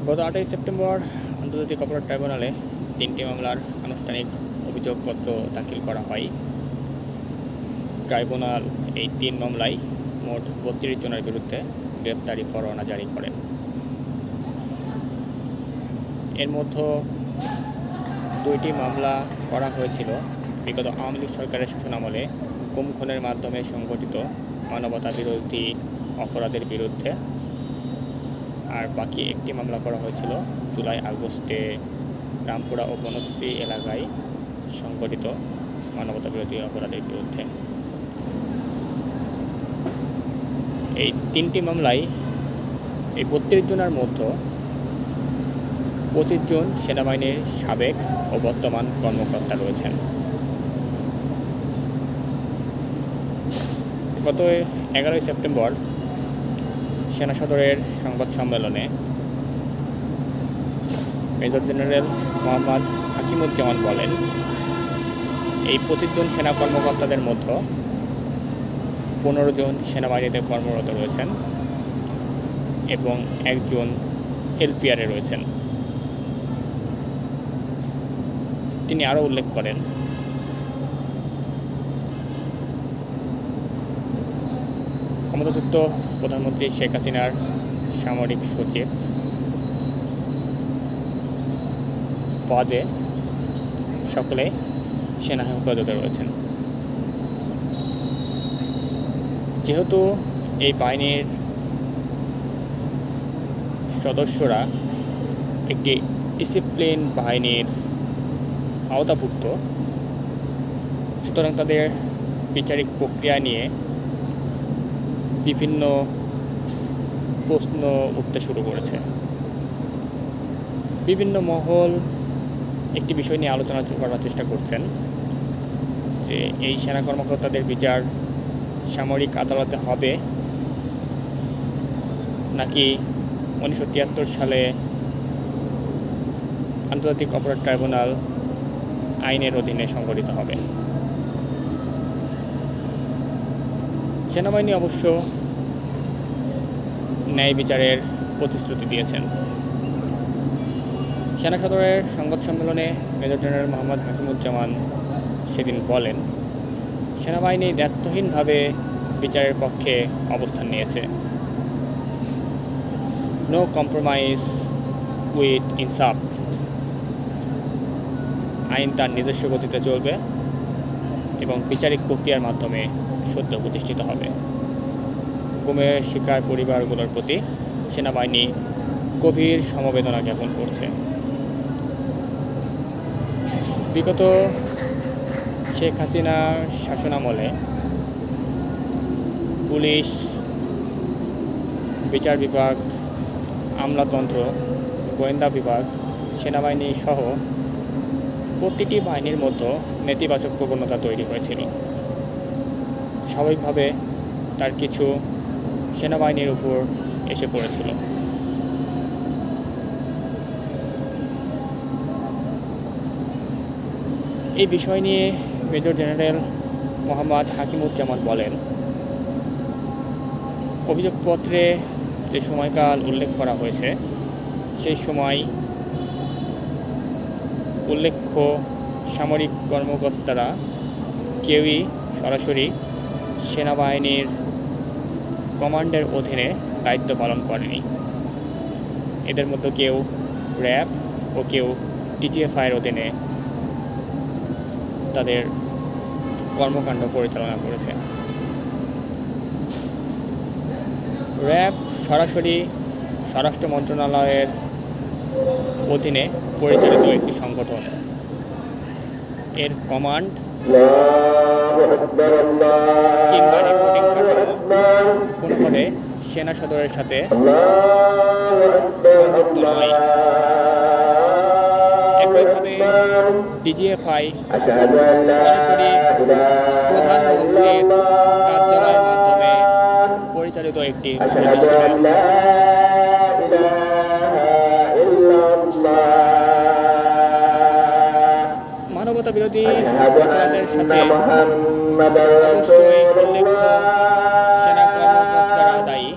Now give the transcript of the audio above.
গত 8ই সেপ্টেম্বর আন্তর্জাতিক অপরাধ ট্রাইব্যুনালে 3টি মামলার আনুষ্ঠানিক অভিযোগপত্র দাখিল করা হয়। ট্রাইব্যুনাল এই 3 মামলায় মোট 32 জনের বিরুদ্ধে গ্রেপ্তারি পরোয়ানা জারি করেন। এর মধ্যে 2টি মামলা করা হয়েছিল বিগত আওয়ামী লীগ সরকারের শাসনামলে গুম খুনের মাধ্যমে সংগঠিত মানবতা বিরোধী অপরাধের বিরুদ্ধে, আর বাকি একটি মামলা করা হয়েছিল জুলাই আগস্টে রামপুরা ও বনশ্রী এলাকায় সংগঠিত মানবতা বিরোধী অপরাধের বিরুদ্ধে। এই 3টি মামলায় এই 32 জনের মধ্যে 25 জন সেনাবাহিনীর সাবেক ও বর্তমান কর্মকর্তা রয়েছেন। গত 11ই সেপ্টেম্বর সেনা সদরের সংবাদ সম্মেলনে মেজর জেনারেল মোহাম্মদ হাকিমুজ্জামান বলেন, এই 25 জন সেনা কর্মকর্তাদের মধ্যে 15 জন সেনাবাহিনীতে কর্মরত রয়েছেন এবং 1 জন এলপিআরে রয়েছেন। তিনি আরও উল্লেখ করেন, ক্ষমতাচ্যুত প্রধানমন্ত্রী শেখ হাসিনার সামরিক সচিব পদে সকলে সেনা হেফাজতে রয়েছেন। যেহেতু এই বাহিনীর সদস্যরা একটি ডিসিপ্লিন বাহিনীর আওতাভুক্ত, সুতরাং তাদের বিচারিক প্রক্রিয়া নিয়ে বিভিন্ন প্রশ্ন উঠতে শুরু করেছে। বিভিন্ন মহল একটি বিষয় নিয়ে আলোচনা করার চেষ্টা করছেন যে এই সেনা কর্মকর্তাদের বিচার সামরিক আদালতে হবে নাকি 1973 সালে আন্তর্জাতিক অপরাধ ট্রাইব্যুনাল আইনের অধীনে সংগঠিত হবে। সেনাবাহিনী অবশ্য ন্যায় বিচারের প্রতিশ্রুতি দিয়েছেন। সেনা সদরের সংবাদ সম্মেলনে মেজর জেনারেল মোহাম্মদ হাকিমুজ্জামান সেদিন বলেন, সেনাবাহিনী দায়িত্বহীনভাবে বিচারের পক্ষে অবস্থান নিয়েছে। নো কম্প্রোমাইজ উইথ ইনসাফ। আইন তার নিজস্ব গতিতে চলবে এবং বিচারিক প্রক্রিয়ার মাধ্যমে সত্য প্রতিষ্ঠিত হবে। গুমের শিকার পরিবারগুলোর প্রতি সেনাবাহিনী গভীর সমবেদনা জ্ঞাপন করছে। বিগত শেখ হাসিনার শাসনামলে পুলিশ, বিচার বিভাগ, আমলাতন্ত্র, গোয়েন্দা বিভাগ, সেনাবাহিনী সহ প্রতিটি বাহিনীর মধ্যে নেতিবাচক প্রবণতা তৈরি হয়েছিল। স্বাভাবিকভাবে তার কিছু সেনাবাহিনীর উপর এসে পড়েছিল। এই বিষয় নিয়ে মেজর জেনারেল মোহাম্মদ হাকিমুজ্জামান বলেন, অভিযোগপত্রে যে সময়কাল উল্লেখ করা হয়েছে সেই সময় উল্লেখ্য সামরিক কর্মকর্তারা কেউই সরাসরি সেনাবাহিনীর কমান্ডের অধীনে দায়িত্ব পালন করেনি। এদের মধ্যে কেউ র্যাব ও কেউ ডিজিএফআইয়ের অধীনে তাদের কর্মকাণ্ড পরিচালনা করেছে। র্যাব সরাসরি স্বরাষ্ট্র মন্ত্রণালয়ের অধীনে পরিচালিত একটি সংগঠন। এর কমান্ড কিংবা রিপোর্টিং কাঠামো কোনোভাবে সেনা সদরের সাথে সংযুক্ত নয়। একইভাবে ডিজিএফআই সরাসরি প্রধানমন্ত্রীর কার্যালয়ের মাধ্যমে পরিচালিত একটি প্রতিষ্ঠান। মানবতা বিরোধী অপরাধের সাথে অবশ্যই উল্লেখ্য সেনা কর্মকর্তারা দায়ী।